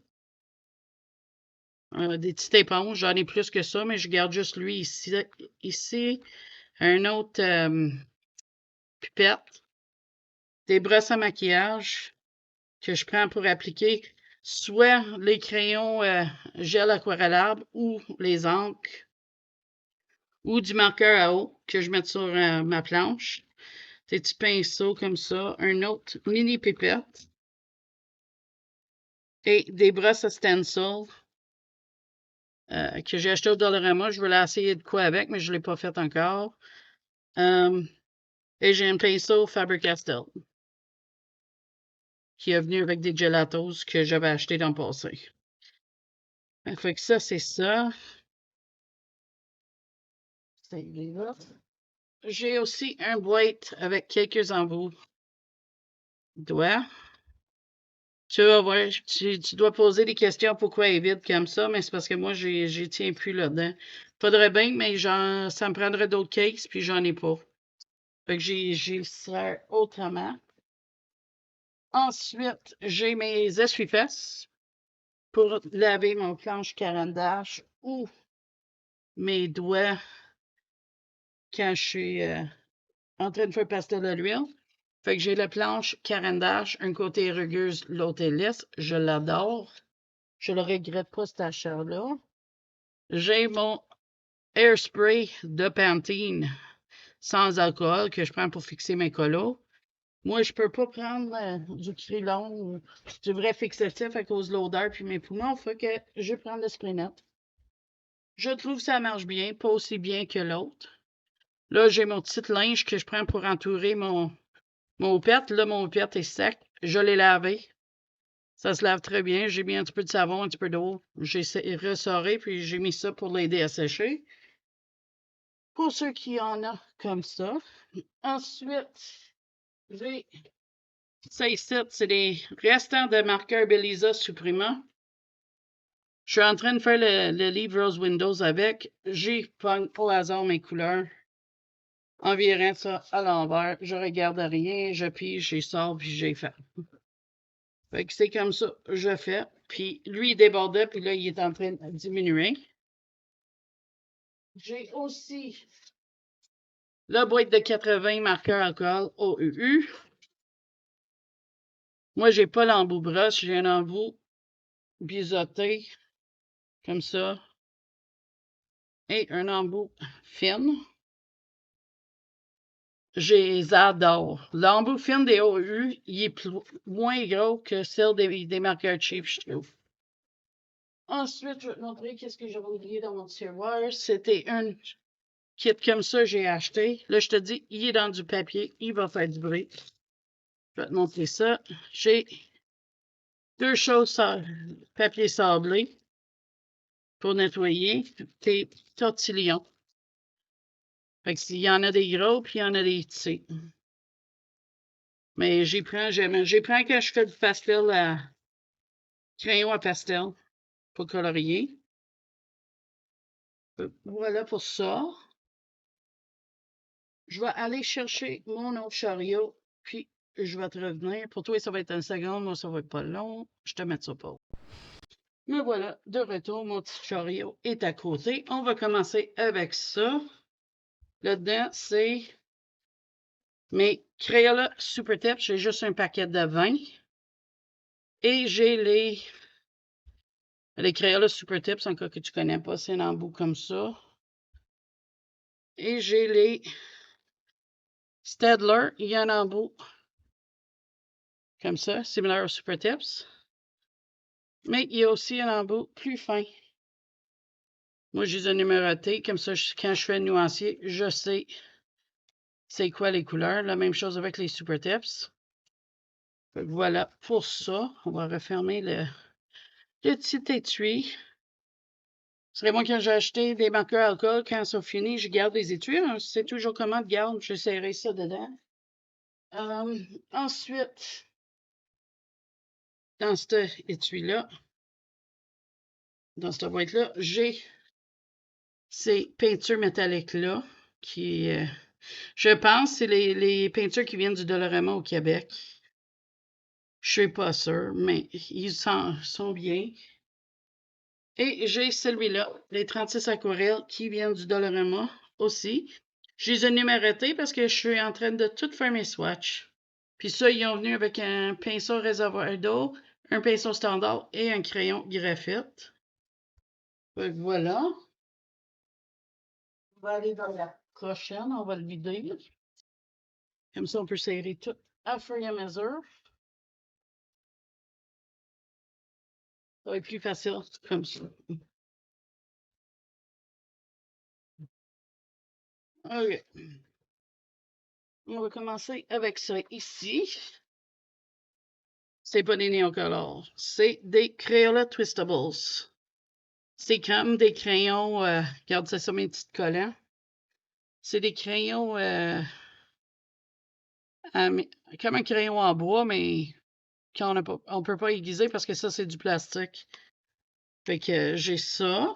Des petites éponges, j'en ai plus que ça, mais je garde juste lui ici. Ici, un autre pipette. Des brosses à maquillage que je prends pour appliquer soit les crayons gel aquarellable ou les encres ou du marqueur à eau que je mets sur ma planche. Des petits pinceaux comme ça. Un autre mini pipette. Et des brosses à stencil que j'ai acheté au Dollarama. Je voulais essayer de quoi avec, mais je ne l'ai pas fait encore. Et j'ai un pinceau Faber-Castell qui est venu avec des gelatos que j'avais acheté dans le passé. Fait que ça, c'est ça. J'ai aussi un boîte avec quelques embouts doigts. Tu vas voir, tu dois poser des questions pourquoi elle est vide comme ça, mais c'est parce que moi, j'y tiens plus là-dedans. Faudrait bien, mais ça me prendrait d'autres cases, puis j'en ai pas. Fait que j'y sers autrement. Ensuite, j'ai mes essuie-fesses pour laver mon planche Caran d'Ache ou mes doigts quand je suis en train de faire pastel à l'huile. Fait que j'ai la planche Caran d'Ache, un côté rugueuse, l'autre est lisse. Je l'adore. Je le regrette pas, cet achat-là. J'ai mon Airspray de Pantene sans alcool que je prends pour fixer mes colos. Moi, je peux pas prendre du Krylon ou du vrai fixatif à cause de l'odeur puis mes poumons. Fait que je vais prendre le Spray-Net. Je trouve que ça marche bien, pas aussi bien que l'autre. Là, j'ai mon petit linge que je prends pour entourer mon houppette. Là, mon houppette est sec. Je l'ai lavé. Ça se lave très bien. J'ai mis un petit peu de savon, un petit peu d'eau. J'ai ressoré, puis j'ai mis ça pour l'aider à sécher. Pour ceux qui en ont comme ça. Ensuite, j'ai ça ici, c'est des restants de marqueur Belisa Suprema. Je suis en train de faire le livre Rose Windows avec. J'ai pogné au hasard mes couleurs. Environ ça à l'envers. Je regarde rien, je pige, je sors, puis j'ai fait. Fait que c'est comme ça, je fais. Puis lui, il débordait, puis là, il est en train de diminuer. J'ai aussi la boîte de 80 marqueurs alcool OUU. Moi, j'ai pas l'embout brosse, j'ai un embout biseauté, comme ça, et un embout fine. Je les adore. L'embout fine des OU, il est moins gros que celle des marqueurs cheap, je trouve. Ensuite, je vais te montrer qu'est-ce que j'avais oublié dans mon tiroir. C'était un kit comme ça que j'ai acheté. Là, je te dis, il est dans du papier. Il va faire du bruit. Je vais te montrer ça. J'ai 2 choses papier sablé pour nettoyer tes tortillons. Fait que s'il y en a des gros, puis il y en a des petits. Mais j'y prends quand je fais du pastel à crayon à pastel pour colorier. Voilà pour ça. Je vais aller chercher mon autre chariot, puis je vais te revenir. Pour toi, ça va être 1 seconde. Moi, ça va être pas long. Je te mets ça pas. Me voilà de retour. Mon petit chariot est à côté. On va commencer avec ça. Là-dedans, c'est mes Crayola Super Tips. J'ai juste un paquet de 20. Et j'ai les Crayola Super Tips, en cas que tu connais pas. C'est un embout comme ça. Et j'ai les Staedtler. Il y a un embout comme ça, similaire aux Super Tips. Mais il y a aussi un embout plus fin. Moi, je les ai numérotés. Comme ça, quand je fais le nuancier, je sais c'est quoi les couleurs. La même chose avec les Super Tips. Voilà pour ça. On va refermer le petit étui. Ce serait moi quand j'ai acheté des marqueurs alcool. Quand ça finit, je garde les étuis. C'est toujours comment de garde. Je serrer ça dedans. Ensuite, dans cet étui-là, dans cette boîte-là, j'ai ces peintures métalliques-là qui, je pense, c'est les peintures qui viennent du Dollarama au Québec. Je suis pas sûre, mais ils sont bien. Et j'ai celui-là, les 36 aquarelles qui viennent du Dollarama aussi. Je les ai numérotés parce que je suis en train de tout faire mes swatchs. Puis ça, ils ont venu avec un pinceau réservoir d'eau, un pinceau standard et un crayon graphite. Fait que voilà. On va aller dans la prochaine, on va le vider. Comme ça, on peut serrer tout à fur et à mesure. Ça va être plus facile comme ça. OK. On va commencer avec ça ici. C'est pas des néocolores. C'est des Crayola Twistables. C'est comme des crayons. Regarde, c'est ça mes petits collants. C'est des crayons comme un crayon en bois, mais qu'on on peut pas aiguiser parce que ça, c'est du plastique. Fait que j'ai ça.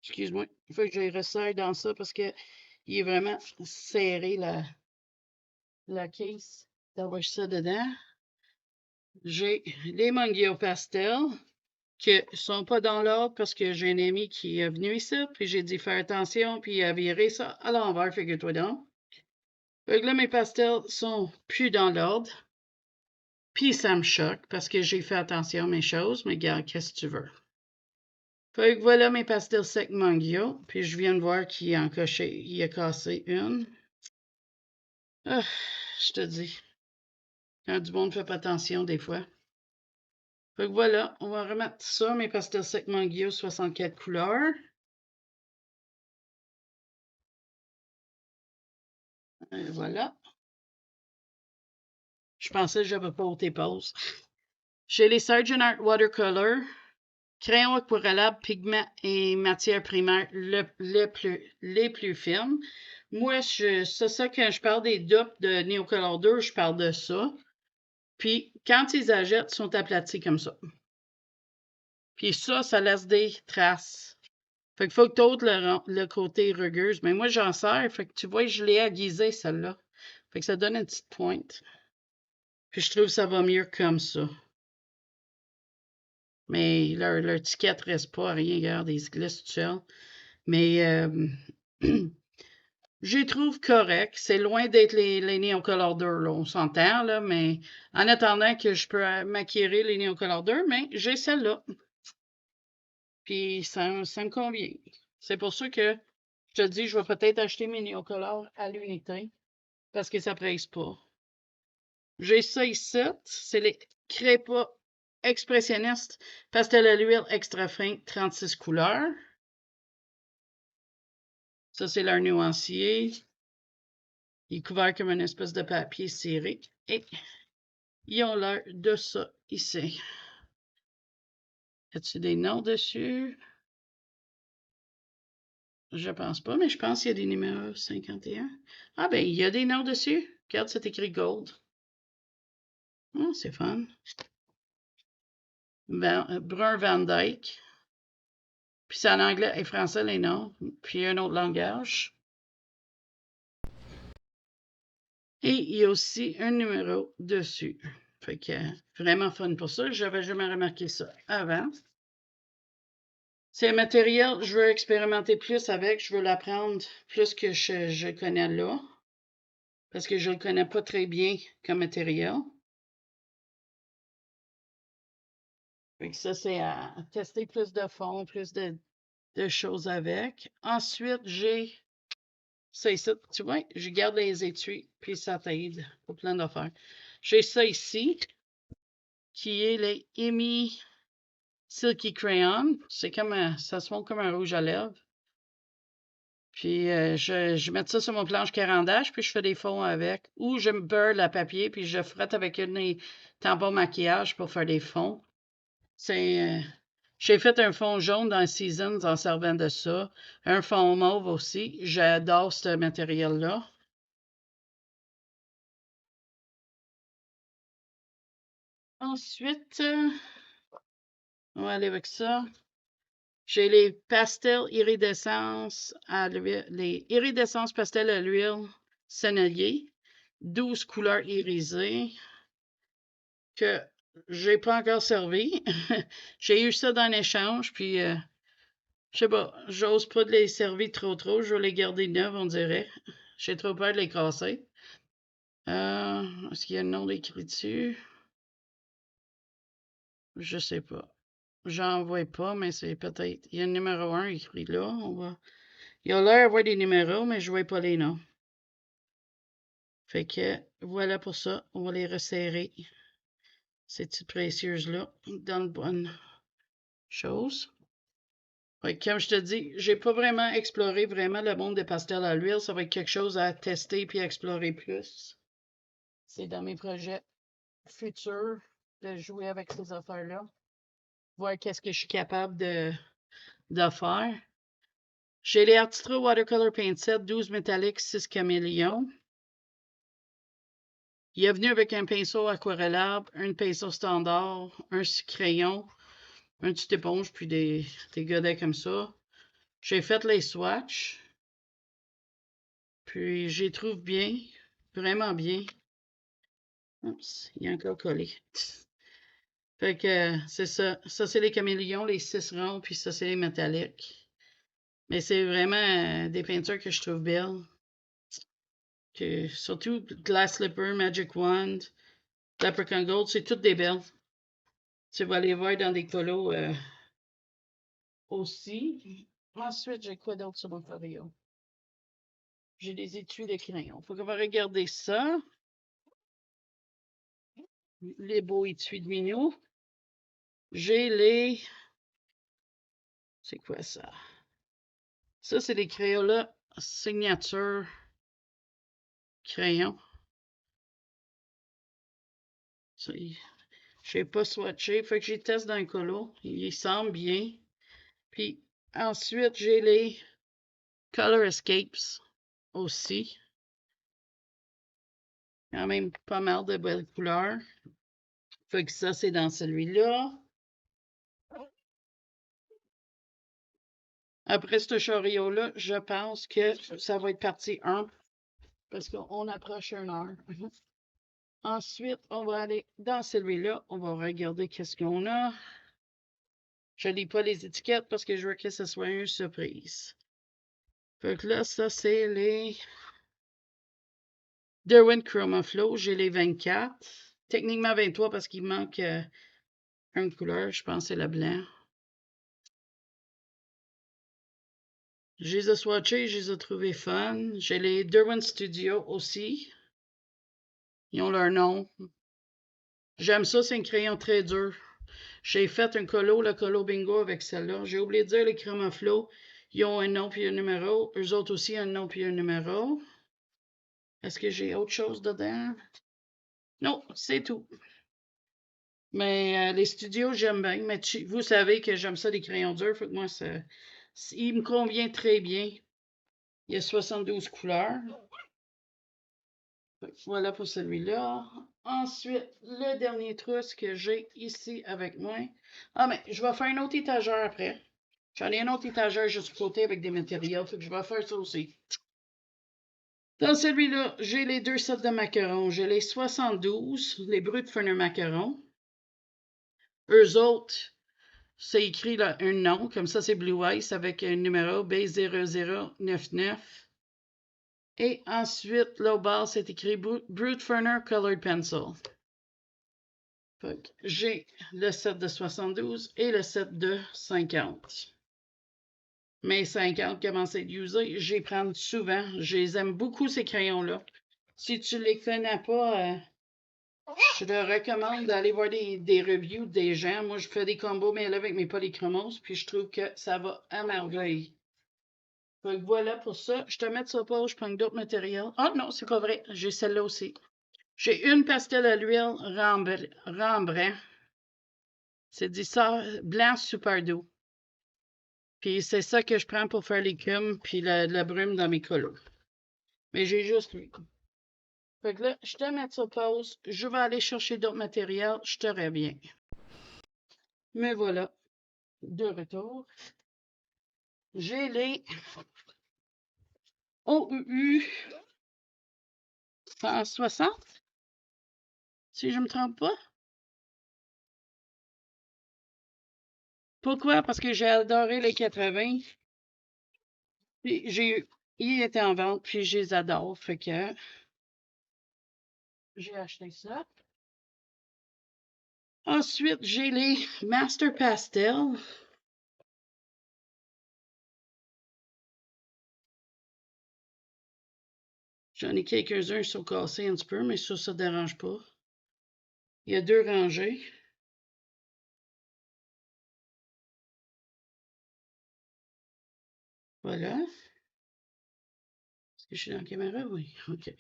Excuse-moi. Il faut que je resserre dans ça parce que il est vraiment serré la case. D'avoir ça dedans. J'ai les Mangio Pastel qui sont pas dans l'ordre parce que j'ai un ami qui est venu ici, puis j'ai dit faire attention, puis il a viré ça à l'envers, figure-toi donc. Fait que là, mes pastels sont plus dans l'ordre. Puis ça me choque parce que j'ai fait attention à mes choses, mais regarde, qu'est-ce que tu veux? Fait que voilà mes pastels secs Mangio. Puis je viens de voir qu'il a cassé une. Ah, je te dis, quand du monde ne fait pas attention des fois. Fait que voilà, on va remettre ça, mes pastels secs Mangio 64 couleurs. Et voilà. Je pensais que j'avais pas ôté pause. J'ai les Sargent Art Watercolor, crayon aquarellable, pigments et matières primaires les plus fines. Moi, c'est ça, quand je parle des dupes de Neocolor 2, je parle de ça. Puis, quand ils achètent, ils sont aplatis comme ça. Puis ça laisse des traces. Fait qu'il faut que tu ôtes le côté rugueuse. Mais moi, j'en sers. Fait que tu vois, je l'ai aiguisé, celle-là. Fait que ça donne une petite pointe. Puis je trouve que ça va mieux comme ça. Mais leur étiquette reste pas à rien, regarde, ils se glissent tout seuls. Mais je les trouve corrects. C'est loin d'être les Neocolor 2, là, on s'entend, là, mais en attendant que je peux m'acquérir les Neocolor 2, mais j'ai celle-là. Puis ça me convient. C'est pour ça que je te dis, je vais peut-être acheter mes Neocolor à l'unité, parce que ça presse pas. J'ai ça ici, c'est les Crépa expressionnistes pastel à l'huile extra fin 36 couleurs. Ça, c'est leur nuancier. Il est couvert comme une espèce de papier ciré. Et ils ont l'air de ça ici. Y a-t-il des noms dessus? Je pense pas, mais je pense qu'il y a des numéros 51. Ah ben, il y a des noms dessus. Regarde, c'est écrit Gold. Oh, c'est fun. Brun Van Dyke. Puis c'est en anglais et français les noms. Puis un autre langage. Et il y a aussi un numéro dessus. Fait que vraiment fun pour ça. J'avais jamais remarqué ça avant. C'est un matériel, je veux expérimenter plus avec. Je veux l'apprendre plus que je connais là. Parce que je le connais pas très bien comme matériel. Fait que ça, c'est à tester plus de fonds, plus de choses avec. Ensuite, j'ai ça ici. Tu vois, je garde les étuis, puis ça t'aide pour plein d'affaires. J'ai ça ici, qui est les Emi Silky Crayon. C'est comme ça se montre comme un rouge à lèvres. Puis je mets ça sur mon planche carandage, puis je fais des fonds avec. Ou je me beurre le papier, puis je frotte avec une tampon maquillage pour faire des fonds. J'ai fait un fond jaune dans Seasons en servant de ça. Un fond mauve aussi. J'adore ce matériel-là. Ensuite, on va aller avec ça. J'ai les pastels iridescence à l'huile, les iridescences pastels à l'huile sennelier, 12 couleurs irisées que j'ai pas encore servi. J'ai eu ça dans l'échange, puis je sais pas, j'ose pas de les servir trop. Je vais les garder neuves, on dirait. J'ai trop peur de les casser. Est-ce qu'il y a un nom écrit dessus? Je sais pas. J'en vois pas, mais c'est peut-être. Il y a un numéro 1 écrit là. Il y a l'air d'avoir des numéros, mais je vois pas les noms. Fait que voilà pour ça. On va les resserrer, ces petites précieuses-là, dans le bonne chose. Fait que, comme je te dis, j'ai pas vraiment exploré vraiment le monde des pastels à l'huile. Ça va être quelque chose à tester puis à explorer plus. C'est dans mes projets futurs de jouer avec ces affaires-là. Voir qu'est-ce que je suis capable de faire. J'ai les Artistro Watercolor Paint Set 12 métalliques 6 caméléons. Il est venu avec un pinceau aquarellable, un pinceau standard, un crayon, un petit éponge, puis des godets comme ça. J'ai fait les swatchs. Puis j'y trouve bien, vraiment bien. Oups, il est encore collé. Fait que c'est ça. Ça, c'est les caméléons, les 6 ronds, puis ça, c'est les métalliques. Mais c'est vraiment des peintures que je trouve belles. Surtout Glass Slipper, Magic Wand, Leprechaun Gold, c'est toutes des belles. Tu vas les voir dans des colos aussi. Ensuite, j'ai quoi d'autre sur mon chariot? J'ai des étuis de crayon. Faut qu'on va regarder ça. Les beaux étuis de Minou. J'ai les... C'est quoi ça? Ça, c'est des Crayola signature crayon. Je n'ai pas swatché. Fait que j'ai testé dans le colo. Il semble bien. Puis ensuite, j'ai les Color Escapes aussi. Quand même pas mal de belles couleurs. Fait que ça, c'est dans celui-là. Après ce chariot-là, je pense que ça va être partie 1 parce qu'on approche 1 heure. Ensuite, on va aller dans celui-là. On va regarder qu'est-ce qu'on a. Je ne lis pas les étiquettes parce que je veux que ce soit une surprise. Fait que là, ça, c'est les Derwent Chroma Flow. J'ai les 24. Techniquement 23 parce qu'il manque une couleur. Je pense que c'est le blanc. Je les ai swatchés, je les ai trouvés fun. J'ai les Derwent Studio aussi. Ils ont leur nom. J'aime ça, c'est un crayon très dur. J'ai fait un colo, le colo bingo avec celle-là. J'ai oublié de dire, les Chroma Flow, ils ont un nom puis un numéro. Eux autres aussi, un nom puis un numéro. Est-ce que j'ai autre chose dedans? Non, c'est tout. Mais les studios, j'aime bien. Mais vous savez que j'aime ça, les crayons durs. Fait que moi, il me convient très bien. Il y a 72 couleurs. Voilà pour celui-là. Ensuite, le dernier trousse que j'ai ici avec moi. Ah, mais je vais faire une autre étagère après. J'en ai une autre étagère juste du côté avec des matériaux. Fait que je vais faire ça aussi. Dans celui-là, j'ai les 2 sets de macarons. J'ai les 72, les Brutpfenner macarons. Eux autres, c'est écrit là, un nom. Comme ça, c'est Blue Ice avec un numéro B0099. Et ensuite, là au bas, c'est écrit Brutpfenner Colored Pencil. J'ai le set de 72 et le set de 50. Mes 50 commencent à être usés. Je les prends souvent. Je les aime beaucoup, ces crayons-là. Si tu les connais pas, je te recommande d'aller voir des reviews des gens. Moi, je fais des combos mêlés avec mes polychromos, puis je trouve que ça va à merveille. Fait que voilà pour ça. Je te mets sur pause, je prends d'autres matériaux. Ah non, c'est pas vrai. J'ai celle-là aussi. J'ai une pastel à l'huile Rembrandt. C'est du blanc super doux. Puis c'est ça que je prends pour faire l'écume puis la brume dans mes colos. Mais j'ai juste lui. Fait que là, je te mets sur pause. Je vais aller chercher d'autres matériels. Je te reviens. Mais voilà. De retour. J'ai les OUU 160. Si je ne me trompe pas. Pourquoi? Parce que j'ai adoré les 80. Puis ils étaient en vente, puis je les adore. Fait que j'ai acheté ça. Ensuite, j'ai les Master Pastel. J'en ai quelques-uns qui sont cassés un petit peu, mais ça ne dérange pas. Il y a 2 rangées. Voilà. Est-ce que je suis dans la caméra? Oui. OK.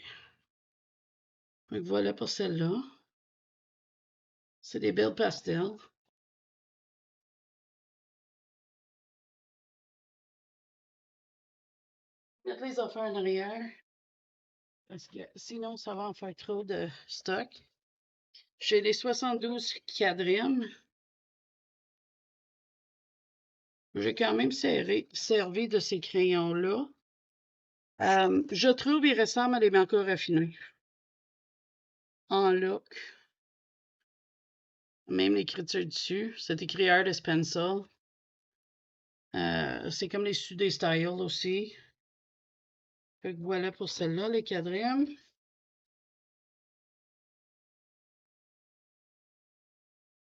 Donc voilà pour celle-là. C'est des belles pastels. Mettre les affaires en arrière. Parce que sinon, ça va en faire trop de stock. J'ai les 72 quadrimes. J'ai quand même servi de ces crayons-là. Je trouve qu'ils ressemblent à des marqueurs raffinés. En look. Même l'écriture dessus. C'est écrit Artist Pencil. C'est comme les Sudé Style aussi. Fait que voilà pour celle-là, les quadrièmes.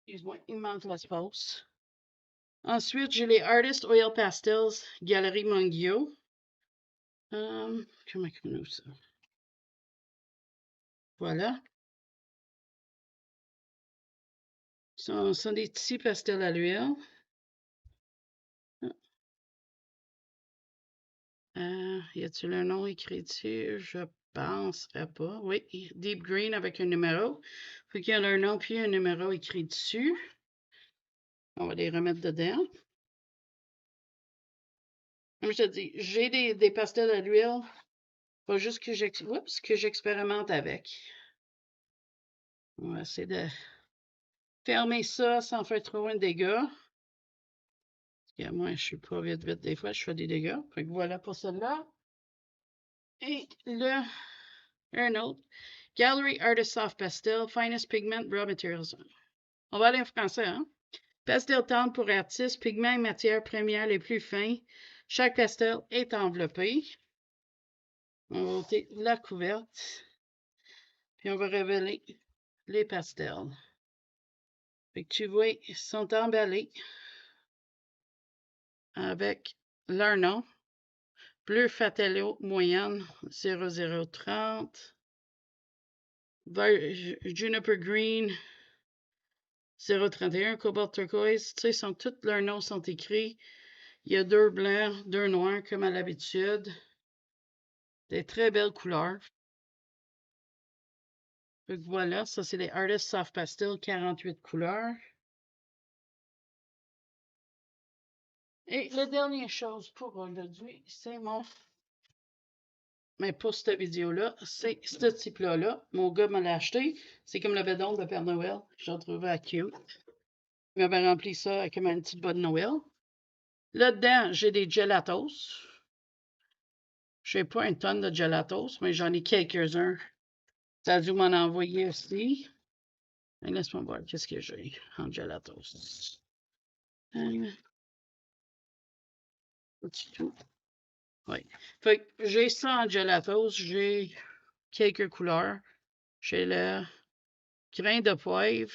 Excuse-moi, il manque l'espace. Ensuite, j'ai les Artist Oil Pastels Galerie Mangio. Comment on ouvre ça? Voilà. Ce sont des petits pastels à l'huile. Y a-t-il un nom écrit dessus? Je penserais pas. Oui, Deep Green avec un numéro. Faut qu'il y ait leur nom puis un numéro écrit dessus. On va les remettre dedans. Comme je te dis, j'ai des pastels à l'huile. Pas juste que j'expérimente avec. On va essayer de fermer ça sans faire trop un dégât. Parce que moi, je suis pas vite des fois, je fais des dégâts. Fait que voilà pour celle-là. Et un autre. Gallery Artist Soft Pastel, Finest Pigment Raw Materials. On va aller en français, hein? Pastel tendre pour artistes, pigments et matières premières les plus fins. Chaque pastel est enveloppé. On va ôter la couverte. Puis on va révéler les pastels. Fait que tu vois, ils sont emballés avec leur nom. Bleu Fatello moyenne 0030. Juniper Green 031. Cobalt Turquoise. Tu sais, tous leurs noms sont écrits. Il y a 2 blancs, 2 noirs comme à l'habitude. Des très belles couleurs. Donc voilà, ça c'est les Artist Soft Pastel 48 couleurs. Et la dernière chose pour aujourd'hui, c'est mais pour cette vidéo-là, c'est ce type-là. Mon gars me l'a acheté. C'est comme le bédon de Père Noël. J'ai trouvé à cute. Il m'avait rempli ça comme une petite boîte de Noël. Là-dedans, j'ai des gelatos. Je n'ai pas une tonne de gelatos, mais j'en ai quelques-uns. Ça a dû m'en envoyer aussi. Laisse-moi voir qu'est-ce que j'ai en gelatos. Petit tout. Oui. Fait que j'ai ça en gelatos. J'ai quelques couleurs. J'ai le grain de poivre,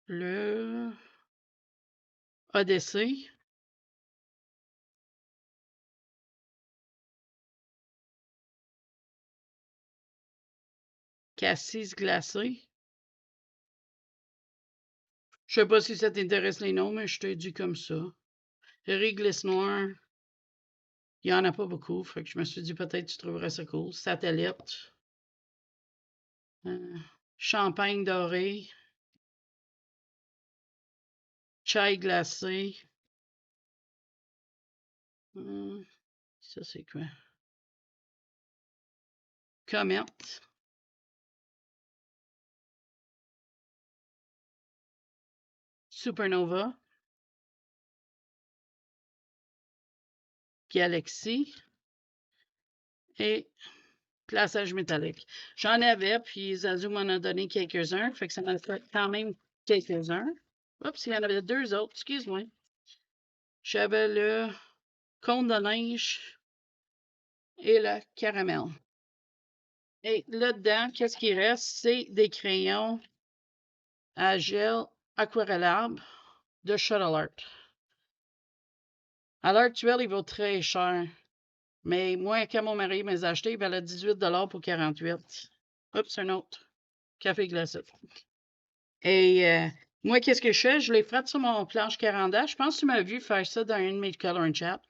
le Odyssey, cassis glacé. Je sais pas si ça t'intéresse les noms, mais je te dis comme ça. Riz glisse noir. Il n'y en a pas beaucoup, fait que je me suis dit peut-être tu trouverais ça cool. Satellite. Champagne doré. Chai glacé. Ça c'est quoi? Comet. Supernova. Galaxy. Et glaçage métallique. J'en avais, puis Zazu m'en a donné quelques-uns, fait que ça m'a fait quand même quelques-uns. Oups, il y en avait 2 autres, excuse-moi. J'avais le cône de neige et le caramel. Et là-dedans, qu'est-ce qui reste? C'est des crayons à gel aquarellable de Shuttle Art. À l'heure actuelle, il vaut très cher. Mais moi, quand mon mari m'a acheté, il valait 18 $ pour 48. Oups, un autre. Café glacé. Et moi, qu'est-ce que je fais? Je les frotte sur mon planche 40. Je pense que tu m'as vu faire ça dans une de mes color chat.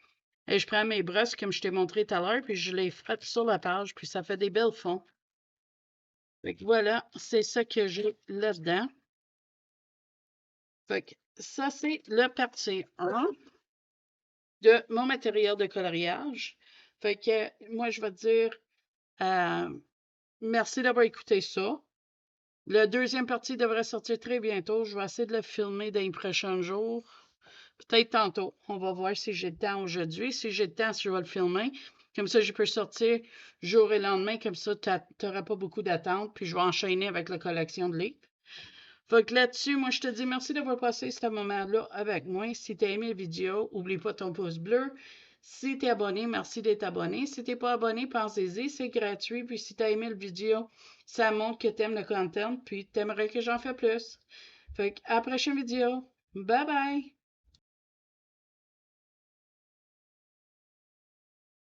Et je prends mes brosses, comme je t'ai montré tout à l'heure, puis je les frotte sur la page, puis ça fait des belles fonds. Fait que voilà, c'est ça que j'ai là-dedans. Fait que ça, c'est la partie 1 de mon matériel de coloriage. Fait que moi, je vais te dire merci d'avoir écouté ça. La deuxième partie devrait sortir très bientôt. Je vais essayer de le filmer dans les prochains jours. Peut-être tantôt. On va voir si j'ai le temps aujourd'hui. Si j'ai le temps, si je vais le filmer. Comme ça, je peux sortir jour et lendemain. Comme ça, tu n'auras pas beaucoup d'attente. Puis je vais enchaîner avec la collection de livres. Fait que là-dessus, moi, je te dis merci d'avoir passé ce moment-là avec moi. Si tu as aimé la vidéo, n'oublie pas ton pouce bleu. Si tu es abonné, merci d'être abonné. Si tu n'es pas abonné, pensez-y, c'est gratuit. Puis si tu as aimé la vidéo, ça montre que tu aimes le content. Puis tu aimerais que j'en fasse plus. Fait que à la prochaine vidéo. Bye bye!